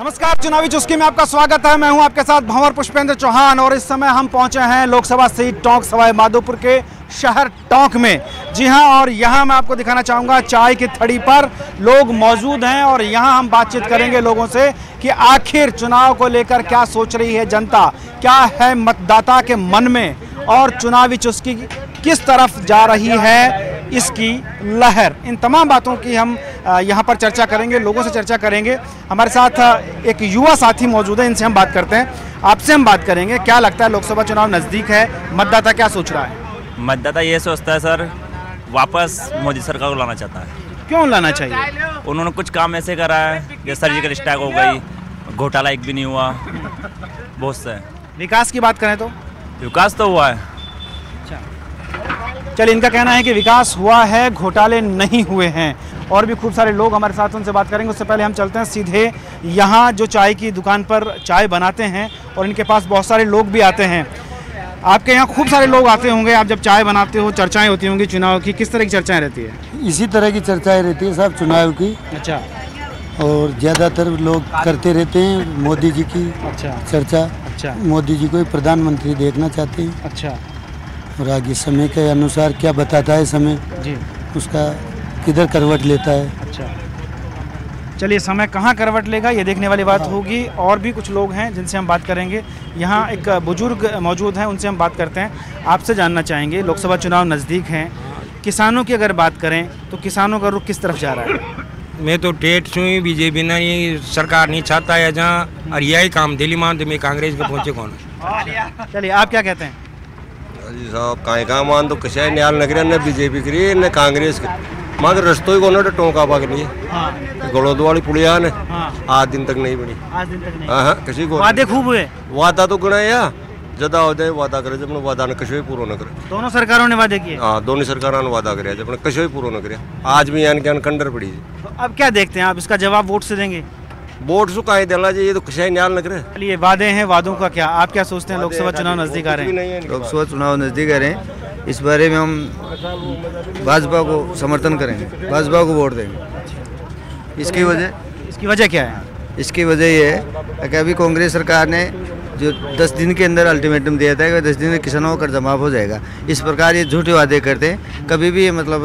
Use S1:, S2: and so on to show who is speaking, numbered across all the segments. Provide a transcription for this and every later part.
S1: नमस्कार, चुनावी चुस्की में आपका स्वागत है। मैं हूं आपके साथ भंवर पुष्पेंद्र चौहान और इस समय हम पहुंचे हैं लोकसभा सीट टोंक सवाई माधोपुर के शहर टोंक में। जी हां, और यहां मैं आपको दिखाना चाहूंगा चाय की थड़ी पर लोग मौजूद हैं और यहां हम बातचीत करेंगे लोगों से कि आखिर चुनाव को लेकर क्या सोच रही है जनता, क्या है मतदाता के मन में और चुनावी चुस्की किस तरफ जा रही है इसकी लहर। इन तमाम बातों की हम यहाँ पर चर्चा करेंगे, लोगों से चर्चा करेंगे। हमारे साथ एक युवा साथी मौजूद है, इनसे हम बात करते हैं। आपसे हम बात करेंगे, क्या लगता है लोकसभा चुनाव नज़दीक है, मतदाता क्या सोच रहा है?
S2: मतदाता ये सोचता है सर, वापस मोदी सरकार को लाना चाहता है।
S1: क्यों लाना चाहिए?
S2: उन्होंने कुछ काम ऐसे करा है, जैसे सर्जिकल स्ट्राइक हो गई, घोटाला एक भी नहीं हुआ, बहुत से।
S1: विकास की बात करें तो
S2: विकास तो हुआ है।
S1: चलिए, इनका कहना है कि विकास हुआ है, घोटाले नहीं हुए हैं। और भी खूब सारे लोग हमारे साथ, उनसे बात करेंगे। उससे पहले हम चलते हैं सीधे यहाँ जो चाय की दुकान पर चाय बनाते हैं और इनके पास बहुत सारे लोग भी आते हैं। आपके यहाँ खूब सारे लोग आते होंगे, आप जब चाय बनाते हो, चर्चाएं होती होंगी चुनाव की, किस तरह की चर्चाएं रहती है?
S3: इसी तरह की चर्चाएं रहती है साहब, चुनाव की।
S1: अच्छा।
S3: और ज़्यादातर लोग करते रहते हैं मोदी जी की चर्चा।
S1: अच्छा।
S3: मोदी जी को ही प्रधानमंत्री देखना चाहते हैं।
S1: अच्छा।
S3: और आगे समय के अनुसार क्या बताता है समय
S1: जी,
S3: उसका किधर करवट लेता है।
S1: अच्छा, चलिए, समय कहाँ करवट लेगा ये देखने वाली बात होगी। और भी कुछ लोग हैं जिनसे हम बात करेंगे। यहाँ एक बुजुर्ग मौजूद हैं, उनसे हम बात करते हैं। आपसे जानना चाहेंगे, लोकसभा चुनाव नज़दीक हैं, किसानों की अगर बात करें तो किसानों का रुख किस तरफ जा रहा है?
S4: मैं तो टेट सुई बीजेपी ने ये सरकार नहीं चाहता है जहाँ, और यही काम दिल्ली मान में कांग्रेस के पहुँचे कौन।
S1: चलिए, आप क्या कहते हैं?
S5: जी साहब, काहे का मान तो कशा न्याल नगरी ने बीजेपी करी न कांग्रेस की, मगर रस्तों ही कोने टोंका पाक नहीं है। गड़ोद वाली पुलिया ने आज दिन तक नहीं बनी।
S1: आज दिन तक नहीं।
S5: हाँ, किसी को
S1: वादे खूब हुए।
S5: वादा तो गुना या ज्यादा होते वादा करे जब वादा ने कशो ही पूरा न करे।
S1: दोनों सरकारों ने वादे किए।
S5: हाँ, दोनों सरकारों ने वादा करे जब कशो ही पूरा न करे। आज भी यानी क्या कंडर पड़ी।
S1: तो अब क्या देखते हैं आप, इसका जवाब वोट से देंगे?
S5: वोट सु काहे देना चाहिए, तो कशा न्याल न करे।
S1: चलिए, वादे हैं, वादों का क्या, आप क्या सोचते हैं? लोकसभा चुनाव नजदीक आ रहे हैं।
S6: लोकसभा चुनाव नज़दीक आ रहे हैं, इस बारे में हम भाजपा को समर्थन करेंगे, भाजपा को वोट देंगे। इसकी वजह
S1: क्या है?
S6: इसकी वजह ये है कि अभी कांग्रेस सरकार ने जो 10 दिन के अंदर अल्टीमेटम दिया था कि 10 दिन में किसानों का कर्ज माफ हो जाएगा, इस प्रकार ये झूठे वादे करते हैं, कभी भी मतलब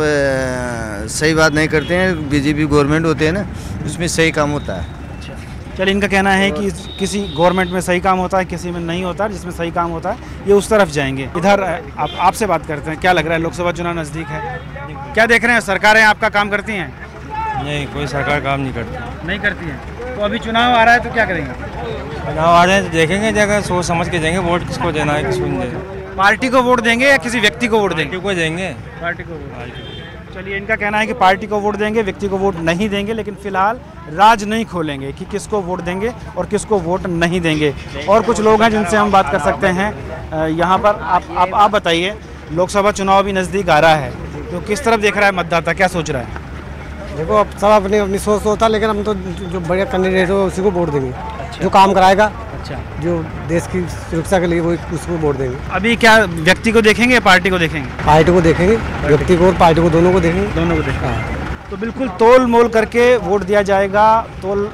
S6: सही बात नहीं करते हैं। बीजेपी गवर्नमेंट होते हैं ना, उसमें सही काम होता है।
S1: चलिए, इनका कहना है कि किसी गवर्नमेंट में सही काम होता है, किसी में नहीं होता है। जिसमें सही काम होता है ये उस तरफ जाएंगे। इधर आपसे बात करते हैं, क्या लग रहा है? लोकसभा चुनाव नज़दीक है, क्या देख रहे हैं? सरकारें आपका काम करती हैं?
S4: नहीं, कोई सरकार काम नहीं करती।
S1: नहीं करती हैं। तो अभी चुनाव आ रहा है तो क्या करेंगे?
S4: चुनाव आ रहे हैं, देखेंगे जगह सोच समझ के जाएंगे, वोट किसको देना है, किसको नहीं देना।
S1: पार्टी को वोट देंगे या किसी व्यक्ति को वोट देंगे?
S4: पार्टी को देंगे।
S1: पार्टी को वोट। चलिए, इनका कहना है कि पार्टी को वोट देंगे, व्यक्ति को वोट नहीं देंगे, लेकिन फिलहाल राज नहीं खोलेंगे कि किसको वोट देंगे और किसको वोट नहीं देंगे। और कुछ लोग हैं जिनसे हम बात कर सकते हैं यहाँ पर। आप बताइए, लोकसभा चुनाव भी नज़दीक आ रहा है तो किस तरफ देख रहा है मतदाता, क्या सोच रहा है?
S3: देखो, अब सब अपनी अपनी सोच होता है, लेकिन हम तो जो बढ़िया कैंडिडेट हो उसी को वोट देंगे। जो काम कराएगा, जो देश की सुरक्षा के लिए, वो उसको वोट देंगे।
S1: अभी क्या व्यक्ति को देखेंगे या पार्टी को देखेंगे?
S3: पार्टी को देखेंगे, व्यक्ति को और पार्टी को, दोनों को देखेंगे।
S1: दोनों को देखेंगे। तो बिल्कुल तोल मोल करके वोट दिया जाएगा। तोल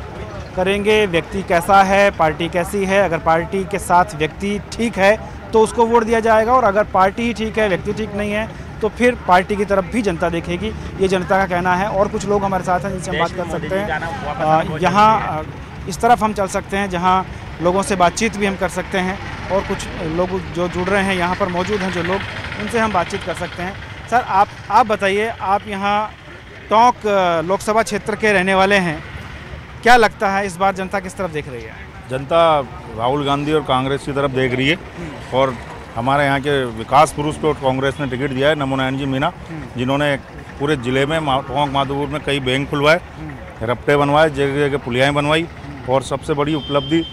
S1: करेंगे व्यक्ति कैसा है, पार्टी कैसी है। अगर पार्टी के साथ व्यक्ति ठीक है तो उसको वोट दिया जाएगा, और अगर पार्टी ही ठीक है, व्यक्ति ठीक नहीं है, तो फिर पार्टी की तरफ भी जनता देखेगी। ये जनता का कहना है। और कुछ लोग हमारे साथ हैं जिनसे हम बात कर सकते हैं। यहाँ इस तरफ हम चल सकते हैं जहाँ लोगों से बातचीत भी हम कर सकते हैं। और कुछ लोग जो जुड़ रहे हैं यहाँ पर मौजूद हैं जो लोग, उनसे हम बातचीत कर सकते हैं। सर, आप बताइए, आप यहाँ टोंक लोकसभा क्षेत्र के रहने वाले हैं, क्या लगता है इस बार जनता किस तरफ देख रही है?
S7: जनता राहुल गांधी और कांग्रेस की तरफ देख रही है। और हमारे यहाँ के विकास पुरुष को कांग्रेस ने टिकट दिया है, नमो नारायण जी मीना, जिन्होंने पूरे ज़िले में टोंक माधोपुर में कई बैंक खुलवाए, रपटे बनवाए, जगह जगह पुलियाएँ बनवाई। और सबसे बड़ी उपलब्धि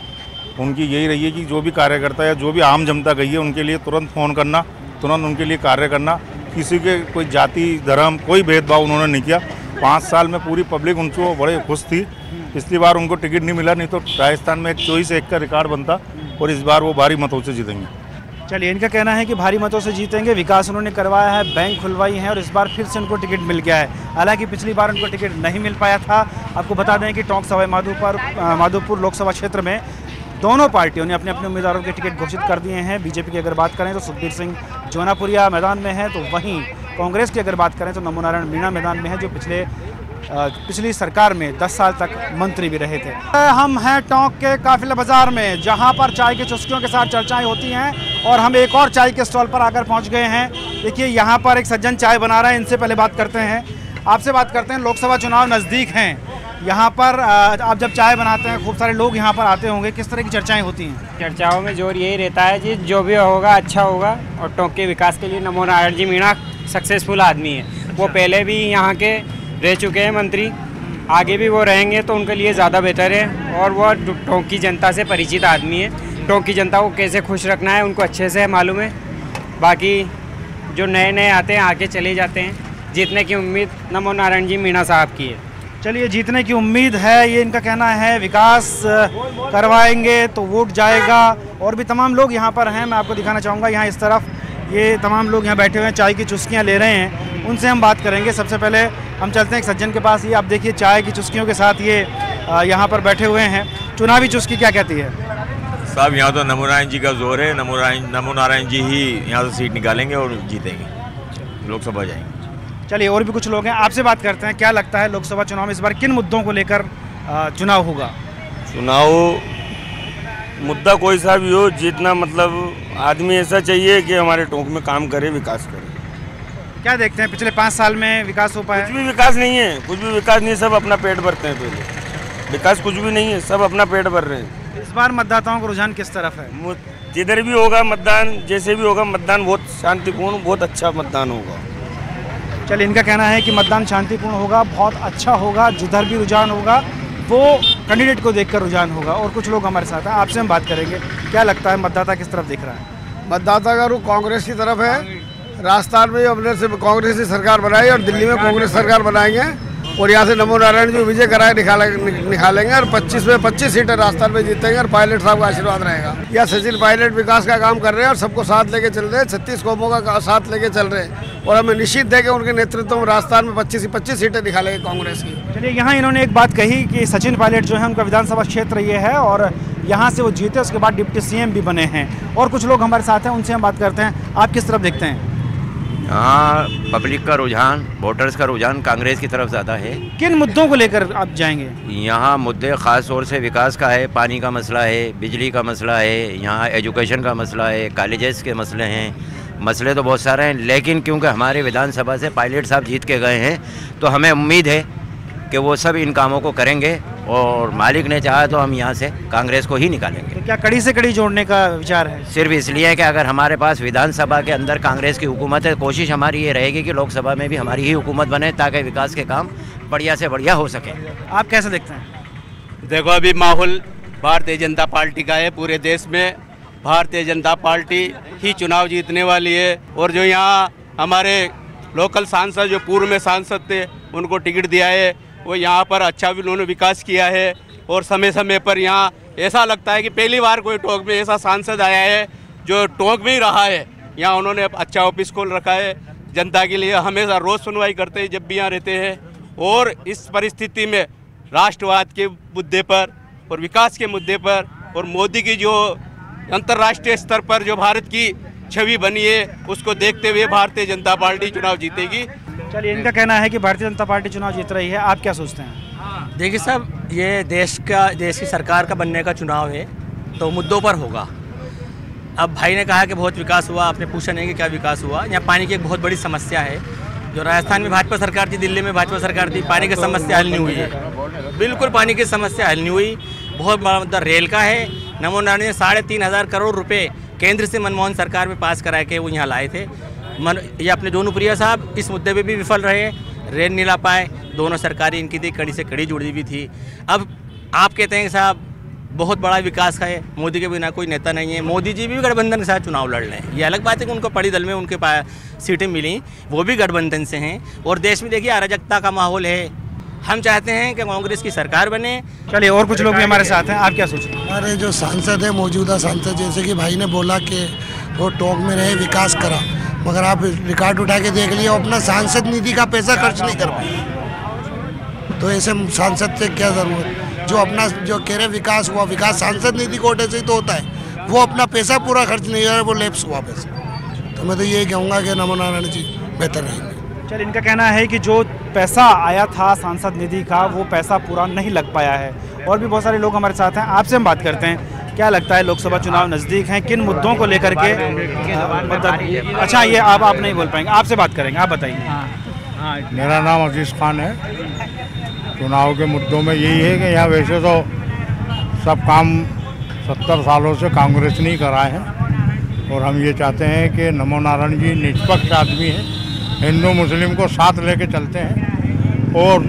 S7: उनकी यही रही है कि जो भी कार्यकर्ता या जो भी आम जनता गई है उनके लिए तुरंत फ़ोन करना, तुरंत उनके लिए कार्य करना। किसी के कोई जाति धर्म कोई भेदभाव उन्होंने नहीं किया। 5 साल में पूरी पब्लिक उनको बड़े खुश थी। पिछली बार उनको टिकट नहीं मिला, नहीं तो राजस्थान में एक 24-1 का रिकॉर्ड बनता, और इस बार वो भारी मतों से जीतेंगे।
S1: चलिए, इनका कहना है कि भारी मतों से जीतेंगे, विकास उन्होंने करवाया है, बैंक खुलवाई है और इस बार फिर से उनको टिकट मिल गया है। हालांकि पिछली बार उनको टिकट नहीं मिल पाया था। आपको बता दें कि टोंक सवाई माधोपुर लोकसभा क्षेत्र में दोनों पार्टियों ने अपने अपने उम्मीदवारों के टिकट घोषित कर दिए हैं। बीजेपी की अगर बात करें तो सुखबीर सिंह जोनापुरिया मैदान में है, तो वहीं कांग्रेस की अगर बात करें तो नमो नारायण मीणा मैदान में है, जो पिछली सरकार में 10 साल तक मंत्री भी रहे थे। हम हैं टोंक के काफिला बाजार में, जहां पर चाय की चुस्कियों के साथ चर्चाएं होती हैं और हम एक और चाय के स्टॉल पर आकर पहुंच गए हैं। देखिए, यहां पर एक सज्जन चाय बना रहे हैं, इनसे पहले बात करते हैं, आपसे बात करते हैं। लोकसभा चुनाव नज़दीक हैं, यहाँ पर आप जब चाय बनाते हैं खूब सारे लोग यहाँ पर आते होंगे, किस तरह की चर्चाएँ होती हैं?
S8: चर्चाओं में जोर यही रहता है जी, जो भी होगा अच्छा होगा और टोंक के विकास के लिए नमो नारायण जी मीणा सक्सेसफुल आदमी है। वो पहले भी यहाँ के रह चुके हैं मंत्री, आगे भी वो रहेंगे तो उनके लिए ज़्यादा बेहतर है। और वो टोंक की जनता से परिचित आदमी है, टोंक की जनता को कैसे खुश रखना है उनको अच्छे से मालूम है। बाकी जो नए नए आते हैं आके चले जाते हैं, जीतने की उम्मीद नमो नारायण जी मीणा साहब की है।
S1: चलिए, जीतने की उम्मीद है, ये इनका कहना है। विकास करवाएंगे तो वोट जाएगा। और भी तमाम लोग यहाँ पर हैं, मैं आपको दिखाना चाहूँगा। यहाँ इस तरफ ये तमाम लोग यहाँ बैठे हुए हैं, चाय की चुस्कियाँ ले रहे हैं, उनसे हम बात करेंगे। सबसे पहले हम चलते हैं एक सज्जन के पास। ये आप देखिए, चाय की चुस्कियों के साथ ये यहाँ पर बैठे हुए हैं। चुनावी चुस्की क्या कहती है?
S4: साहब, यहाँ तो नमो नारायण जी का जोर है, नमो नारायण जी ही यहाँ से सीट निकालेंगे और जीतेंगे, लोकसभा जाएंगे।
S1: चलिए, और भी कुछ लोग हैं, आपसे बात करते हैं। क्या लगता है लोकसभा चुनाव में इस बार किन मुद्दों को लेकर चुनाव होगा?
S9: चुनाव मुद्दा कोई सा भी हो, जीतना मतलब आदमी ऐसा चाहिए कि हमारे टोंक में काम करे, विकास करे।
S1: क्या देखते हैं पिछले 5 साल में विकास हो पाया?
S9: कुछ भी विकास नहीं है, कुछ भी विकास नहीं है, सब अपना पेट भरते हैं। पहले विकास कुछ भी नहीं है, सब अपना पेट भर रहे हैं।
S1: इस बार मतदाताओं का रुझान किस तरफ है?
S9: जिधर भी होगा मतदान, जैसे भी होगा मतदान, बहुत शांतिपूर्ण, बहुत अच्छा मतदान होगा।
S1: चलिए, इनका कहना है कि मतदान शांतिपूर्ण होगा, बहुत अच्छा होगा, जिधर भी रुझान होगा वो कैंडिडेट को देखकर रुझान होगा। और कुछ लोग हमारे साथ हैं, आपसे हम बात करेंगे। क्या लगता है मतदाता किस तरफ देख रहा है?
S10: मतदाता का रुख कांग्रेस की तरफ है। राजस्थान में अपने से कांग्रेस की सरकार बनाई और दिल्ली में कांग्रेस सरकार बनाएंगे और यहाँ से नमो नारायण जी विजय कराए निकालेंगे और 25 में 25 सीटें राजस्थान में जीतेंगे और पायलट साहब का आशीर्वाद रहेगा। या सचिन पायलट विकास का काम कर रहे हैं और सबको साथ लेके चल रहे हैं, 36 कौमों का साथ लेके चल रहे हैं और हमें निश्चित देंगे उनके नेतृत्व में राजस्थान में 25 सीटें निकालेंगे कांग्रेस की।
S1: चलिए, यहाँ इन्होंने एक बात कही कि सचिन पायलट जो है उनका विधानसभा क्षेत्र ये है और यहाँ से वो जीते, उसके बाद डिप्टी CM भी बने हैं। और कुछ लोग हमारे साथ हैं, उनसे हम बात करते हैं। आप किस तरफ देखते हैं?
S11: यहाँ पब्लिक का रुझान, वोटर्स का रुझान कांग्रेस की तरफ ज़्यादा है।
S1: किन मुद्दों को लेकर आप जाएंगे?
S11: यहाँ मुद्दे ख़ास तौर से विकास का है, पानी का मसला है, बिजली का मसला है, यहाँ एजुकेशन का मसला है, कॉलेजेस के मसले हैं। मसले तो बहुत सारे हैं, लेकिन क्योंकि हमारे विधानसभा से पायलट साहब जीत के गए हैं तो हमें उम्मीद है कि वो सब इन कामों को करेंगे और मालिक ने चाहा तो हम यहाँ से कांग्रेस को ही निकालेंगे।
S1: तो क्या कड़ी से कड़ी जोड़ने का विचार है?
S11: सिर्फ इसलिए कि अगर हमारे पास विधानसभा के अंदर कांग्रेस की हुकूमत है, कोशिश हमारी ये रहेगी कि लोकसभा में भी हमारी ही हुकूमत बने ताकि विकास के काम बढ़िया से बढ़िया हो सके।
S1: आप कैसे देखते हैं?
S12: देखो, अभी माहौल भारतीय जनता पार्टी का है। पूरे देश में भारतीय जनता पार्टी ही चुनाव जीतने वाली है और जो यहाँ हमारे लोकल सांसद जो पूर्व में सांसद थे उनको टिकट दिया है, वो यहाँ पर अच्छा भी उन्होंने विकास किया है। और समय समय पर यहाँ ऐसा लगता है कि पहली बार कोई टोंक में ऐसा सांसद आया है जो टोंक में ही रहा है। यहाँ उन्होंने अच्छा ऑफिस खोल रखा है, जनता के लिए हमेशा रोज़ सुनवाई करते हैं जब भी यहाँ रहते हैं। और इस परिस्थिति में राष्ट्रवाद के मुद्दे पर और विकास के मुद्दे पर और मोदी की जो अंतर्राष्ट्रीय स्तर पर जो भारत की छवि बनी है उसको देखते हुए भारतीय जनता पार्टी चुनाव जीतेगी।
S1: चलिए, इनका कहना है कि भारतीय जनता पार्टी चुनाव जीत रही है, आप क्या सोचते हैं?
S13: देखिए साहब, ये देश की सरकार का बनने का चुनाव है तो मुद्दों पर होगा। अब भाई ने कहा कि बहुत विकास हुआ, आपने पूछा नहीं कि क्या विकास हुआ। यहाँ पानी की एक बहुत बड़ी समस्या है। जो राजस्थान में भाजपा सरकार थी, दिल्ली में भाजपा सरकार थी, पानी की समस्या हल नहीं हुई है। बिल्कुल पानी की समस्या हल नहीं हुई। बहुत बड़ा मुद्दा रेल का है। नमो नारायण ने 3,500 करोड़ रुपये केंद्र से मनमोहन सरकार में पास करा के वो यहाँ लाए थे। ये अपने जोनापुरिया साहब इस मुद्दे पे भी विफल रहे, रेल नहीं ला पाए। दोनों सरकारें इनकी थी, कड़ी से कड़ी जुड़ी हुई थी। अब आप कहते हैं कि साहब बहुत बड़ा विकास है, मोदी के बिना कोई नेता नहीं है। मोदी जी भी गठबंधन के साथ चुनाव लड़ रहे हैं। ये अलग बात है कि उनको पड़ी दल में उनके पास सीटें मिली, वो भी गठबंधन से हैं। और देश में देखिए अराजकता का माहौल है, हम चाहते हैं कि कांग्रेस की सरकार बने।
S1: चलिए, और कुछ लोग भी हमारे साथ हैं, आप क्या सोच रहे हैं?
S14: हमारे जो सांसद है, मौजूदा सांसद, जैसे कि भाई ने बोला कि वो टोंक में रहे, विकास करा, मगर आप रिकॉर्ड उठा के देख लिए, अपना सांसद निधि का पैसा खर्च नहीं कर पाए। तो ऐसे सांसद से क्या ज़रूरत? जो अपना जो कह रहे विकास हुआ, विकास सांसद निधि कोटे से ही तो होता है। वो अपना पैसा पूरा खर्च नहीं कर रहा, वो लैप्स हुआ पैसा। तो मैं तो यही कहूँगा कि नमो नारायण जी बेहतर रहेंगे।
S1: चल, इनका कहना है कि जो पैसा आया था सांसद निधि का, वो पैसा पूरा नहीं लग पाया है। और भी बहुत सारे लोग हमारे साथ हैं, आपसे हम बात करते हैं। क्या लगता है, लोकसभा चुनाव नज़दीक हैं, किन मुद्दों को लेकर के अच्छा, ये आप नहीं बोल पाएंगे, आपसे बात करेंगे, आप बताइए।
S7: मेरा नाम अजीज़ खान है। चुनाव के मुद्दों में यही है कि यहाँ वैसे तो सब काम 70 सालों से कांग्रेस ने कराए हैं, और हम ये चाहते हैं कि नमो नारायण जी निष्पक्ष आदमी हैं, हिंदू मुस्लिम को साथ लेके चलते हैं, और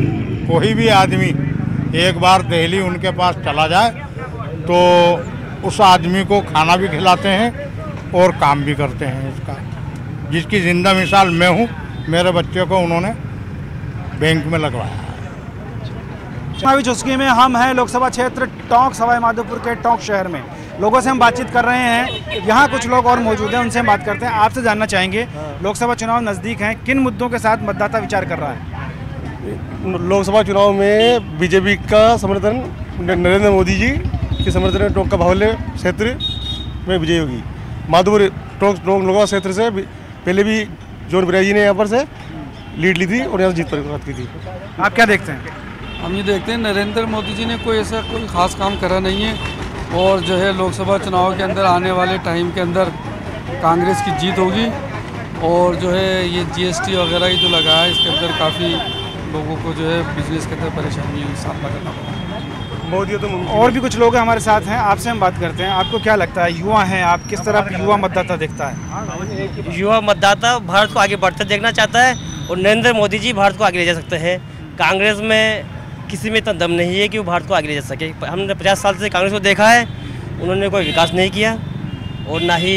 S7: कोई भी आदमी एक बार दिल्ली उनके पास चला जाए तो उस आदमी को खाना भी खिलाते हैं और काम भी करते हैं उसका, जिसकी जिंदा मिसाल मैं हूँ। मेरे बच्चे को उन्होंने बैंक में लगवाया।
S1: चुनावी चुस्की में हम हैं लोकसभा क्षेत्र टोंक सवाई माधोपुर के टोंक शहर में। लोगों से हम बातचीत कर रहे हैं, यहाँ कुछ लोग और मौजूद हैं, उनसे हम बात करते हैं। आपसे जानना चाहेंगे, लोकसभा चुनाव नज़दीक हैं, किन मुद्दों के साथ मतदाता विचार कर रहा है?
S15: लोकसभा चुनाव में बीजेपी का समर्थन, नरेंद्र मोदी जी के समर्थन में टोंक का बाहुल्य क्षेत्र में विजय होगी। माधोपुर टोंक लोकसभा क्षेत्र से पहले भी जोन बिराई जी ने यहाँ पर से लीड ली थी और यहाँ जीत प्राप्त की थी।
S1: आप क्या देखते हैं?
S16: हम ये देखते हैं नरेंद्र मोदी जी ने कोई ऐसा कोई ख़ास काम करा नहीं है, और जो है लोकसभा चुनाव के अंदर आने वाले टाइम के अंदर कांग्रेस की जीत होगी। और जो है ये जीएसटी वगैरह ही जो लगा है, इसके अंदर काफ़ी लोगों को जो है बिजनेस के अंदर परेशानी का सामना करना पड़ा।
S15: मोदी तो
S1: और भी कुछ लोग हमारे साथ हैं, आपसे हम बात करते हैं। आपको क्या लगता है, युवा हैं आप, किस तरह युवा मतदाता देखता है?
S17: युवा मतदाता भारत को आगे बढ़ते देखना चाहता है, और नरेंद्र मोदी जी भारत को आगे ले जा सकते हैं। कांग्रेस में किसी में इतना दम नहीं है कि वो भारत को आगे ले जा सके। हमने 50 साल से कांग्रेस को देखा है, उन्होंने कोई विकास नहीं किया और ना ही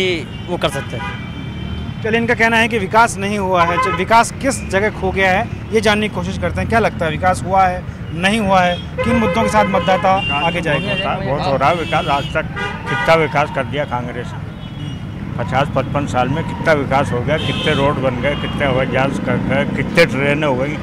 S17: वो कर सकते हैं।
S1: चलिए, इनका कहना है कि विकास नहीं हुआ है। विकास किस जगह खो गया है, ये जानने की कोशिश करते हैं। क्या लगता है, विकास हुआ है, नहीं हुआ है? किन मुद्दों के साथ मतदाता आगे जाएगा?
S7: बहुत हो रहा है विकास। आज तक कितना विकास कर दिया कांग्रेस ने, 50-55 साल में कितना विकास हो गया, कितने रोड बन गए, कितने हवाई जहाज कर गए, कितने ट्रेनें हो गई,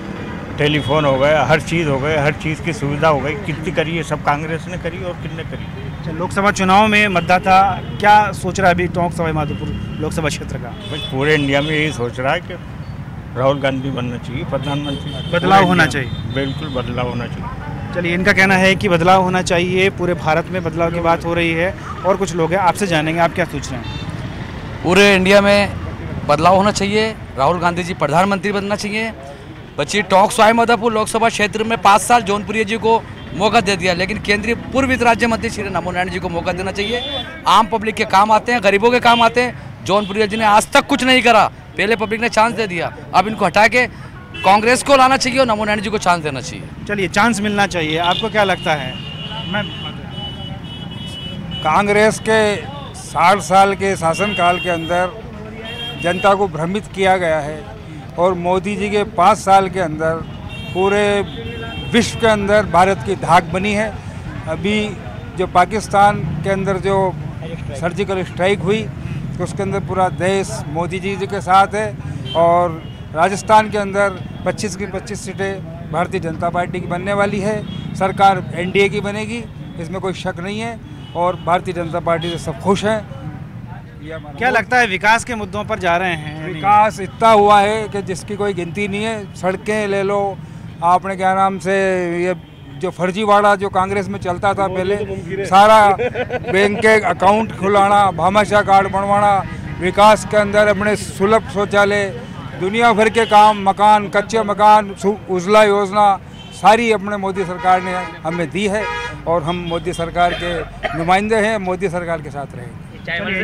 S7: टेलीफोन हो गए, हर चीज़ हो गए, हर चीज़ की सुविधा हो गई। कितनी करी है, सब कांग्रेस ने करी और कितने करी।
S1: अच्छा, लोकसभा चुनाव में मतदाता क्या सोच रहा है अभी टोंक सवाई माधोपुर लोकसभा क्षेत्र का?
S7: पूरे इंडिया में यही सोच रहा है कि राहुल गांधी बनना चाहिए प्रधानमंत्री,
S1: बदलाव होना चाहिए।
S7: बिल्कुल बदलाव होना चाहिए।
S1: चलिए, इनका कहना है कि बदलाव होना चाहिए, पूरे भारत में बदलाव की बात हो रही है। और कुछ लोग हैं, आपसे जानेंगे, आप क्या सोच रहे हैं?
S18: पूरे इंडिया में बदलाव होना चाहिए, राहुल गांधी जी प्रधानमंत्री बनना चाहिए। बच्ची टोंक सवाई माधोपुर लोकसभा क्षेत्र में 5 साल जौनपुरी जी को मौका दे दिया, लेकिन केंद्रीय पूर्व वित्त राज्य मंत्री श्री नमो नारायण जी को मौका देना चाहिए। आम पब्लिक के काम आते हैं, गरीबों के काम आते हैं। जौनपुरी जी ने आज तक कुछ नहीं करा, पहले पब्लिक ने चांस दे दिया, अब इनको हटा के कांग्रेस को लाना चाहिए और नमो नारायण जी को चांस देना चाहिए।
S1: चलिए, चांस मिलना चाहिए, आपको क्या लगता है? मैं
S19: कांग्रेस के 60 साल के शासनकाल के अंदर जनता को भ्रमित किया गया है, और मोदी जी के 5 साल के अंदर पूरे विश्व के अंदर भारत की धाक बनी है। अभी जो पाकिस्तान के अंदर जो सर्जिकल स्ट्राइक हुई, तो उसके अंदर पूरा देश मोदी जी के साथ है, और राजस्थान के अंदर 25 की 25 सीटें भारतीय जनता पार्टी की बनने वाली है। सरकार एनडीए की बनेगी, इसमें कोई शक नहीं है, और भारतीय जनता पार्टी से सब खुश हैं।
S1: क्या लगता है, विकास के मुद्दों पर जा रहे हैं?
S19: विकास इतना हुआ है कि जिसकी कोई गिनती नहीं है। सड़कें ले लो, आपने क्या नाम से ये जो फर्जीवाड़ा जो कांग्रेस में चलता था पहले, सारा बैंक के अकाउंट खुलाना, भामाशाह कार्ड बनवाना, विकास के अंदर अपने सुलभ शौचालय, दुनिया भर के काम, मकान, कच्चे मकान, उज्ज्वला योजना, सारी अपने मोदी सरकार ने हमें दी है, और हम मोदी सरकार के नुमाइंदे हैं, मोदी सरकार के साथ रहेंगे।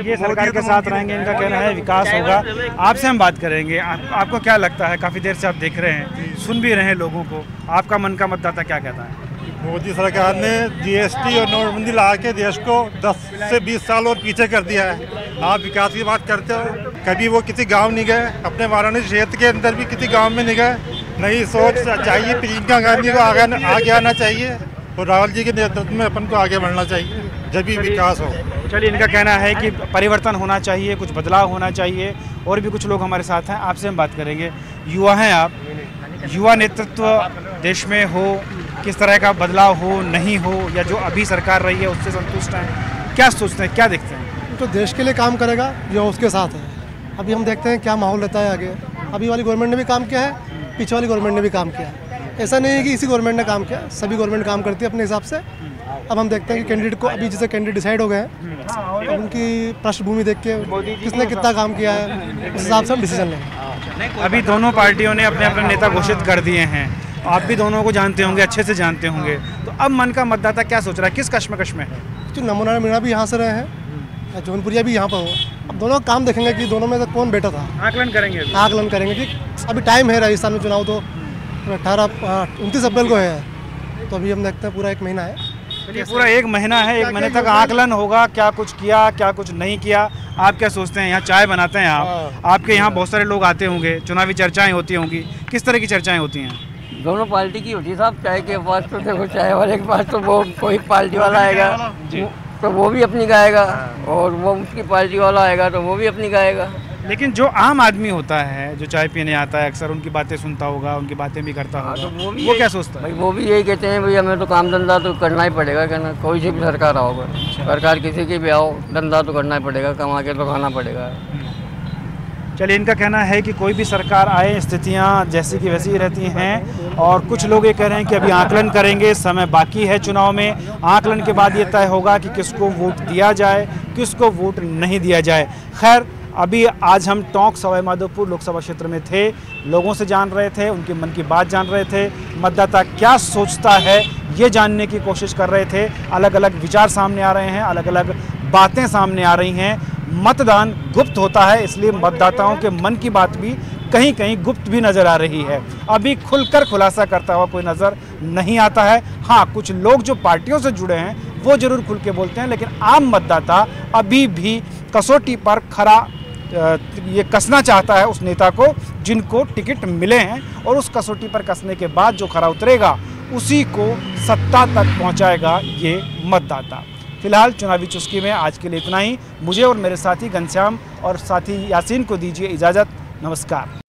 S1: ये सरकार के साथ रहेंगे, इनका कहना है विकास होगा। आपसे हम बात करेंगे, आपको क्या लगता है? काफ़ी देर से आप देख रहे हैं, सुन भी रहे हैं लोगों को, आपका मन का मतदाता क्या कहता है?
S20: मोदी सरकार ने जीएसटी और नोटबंदी ला के देश को 10 से 20 साल और पीछे कर दिया है। आप विकास की बात करते हो, कभी वो किसी गांव नहीं गए, अपने वाराणसी क्षेत्र के अंदर भी किसी गांव में नहीं गए। नई सोच चाहिए, प्रियंका गांधी को आगे आना चाहिए और राहुल जी के नेतृत्व में अपन को आगे बढ़ना चाहिए, जब भी विकास हो।
S1: चलिए, इनका कहना है कि परिवर्तन होना चाहिए, कुछ बदलाव होना चाहिए। और भी कुछ लोग हमारे साथ हैं, आपसे हम बात करेंगे। युवा हैं आप, युवा नेतृत्व देश में हो, किस तरह का बदलाव हो, नहीं हो, या जो अभी सरकार रही है उससे संतुष्ट हैं, क्या सोचते हैं, क्या देखते हैं?
S3: तो देश के लिए काम करेगा जो उसके साथ है। अभी हम देखते हैं क्या माहौल रहता है आगे। अभी वाली गवर्नमेंट ने भी काम किया है, पीछे वाली गवर्नमेंट ने भी काम किया है। ऐसा नहीं है कि इसी गवर्नमेंट ने काम किया, सभी गवर्नमेंट काम करती है अपने हिसाब से। अब हम देखते हैं कि कैंडिडेट को, अभी जैसे कैंडिडेट डिसाइड हो गए हैं, अब उनकी पृष्ठभूमि देख के किसने कितना काम किया है उस हिसाब से हम डिसीजन लेंगे।
S1: अभी दोनों पार्टियों ने अपने अपने नेता घोषित कर दिए हैं, आप भी दोनों को जानते होंगे, अच्छे से जानते होंगे, तो अब मन का मतदाता क्या सोच रहा है, किस कश्मकश में है?
S3: जो नमूना मीणा भी यहाँ से रहे हैं, जौनपुरिया भी यहाँ पर हो, अब दोनों काम देखेंगे कि दोनों में से कौन बेटर था।
S1: आकलन करेंगे
S3: कि अभी टाइम है, राजस्थान में चुनाव तो 29 अप्रैल को है, तो अभी हम देखते हैं पूरा 1 महीना है।
S1: चलिए, पूरा 1 महीना है, 1 महीने तक आकलन होगा, क्या कुछ किया, क्या कुछ नहीं किया। आप क्या सोचते हैं? यहाँ चाय बनाते हैं आप, आपके यहाँ बहुत सारे लोग आते होंगे, चुनावी चर्चाएं होती होंगी, किस तरह की चर्चाएं होती हैं?
S21: दोनों पार्टी की होती है साहब। चाय के पास तो देखो, चाय वाले के पास तो वो कोई पार्टी वाला आएगा तो वो भी अपनी गाएगा, और वो उसकी पार्टी वाला आएगा तो वो भी अपनी गाएगा।
S1: लेकिन जो आम आदमी होता है, जो चाय पीने आता है, अक्सर उनकी बातें सुनता होगा, उनकी बातें भी करता होगा,
S21: तो
S1: वो क्या सोचता है?
S21: भाई वो भी यही कहते हैं, भाई हमें तो काम धंधा तो करना ही पड़ेगा, कहना कोई सी भी सरकार आओगे, सरकार किसी की भी आओ, धंधा तो करना ही पड़ेगा, कमा के तो खाना पड़ेगा।
S1: चलिए, इनका कहना है कि कोई भी सरकार आए, स्थितियां जैसी की वैसी ही रहती हैं, और कुछ लोग ये कह रहे हैं कि अभी आकलन करेंगे, समय बाकी है चुनाव में, आकलन के बाद ये तय होगा कि किसको वोट दिया जाए, किसको वोट नहीं दिया जाए। खैर, अभी आज हम टोंक सवाई माधोपुर लोकसभा क्षेत्र में थे, लोगों से जान रहे थे, उनके मन की बात जान रहे थे, मतदाता क्या सोचता है ये जानने की कोशिश कर रहे थे। अलग अलग विचार सामने आ रहे हैं, अलग अलग बातें सामने आ रही हैं। मतदान गुप्त होता है, इसलिए मतदाताओं के मन की बात भी कहीं कहीं गुप्त भी नज़र आ रही है। अभी खुलकर खुलासा करता हुआ कोई नज़र नहीं आता है। हाँ, कुछ लोग जो पार्टियों से जुड़े हैं वो जरूर खुल के बोलते हैं, लेकिन आम मतदाता अभी भी कसौटी पर खरा ये कसना चाहता है उस नेता को जिनको टिकट मिले हैं, और उस कसौटी पर कसने के बाद जो खरा उतरेगा उसी को सत्ता तक पहुंचाएगा ये मतदाता। फिलहाल चुनावी चुस्की में आज के लिए इतना ही। मुझे और मेरे साथी घनश्याम और साथी यासीन को दीजिए इजाज़त। नमस्कार।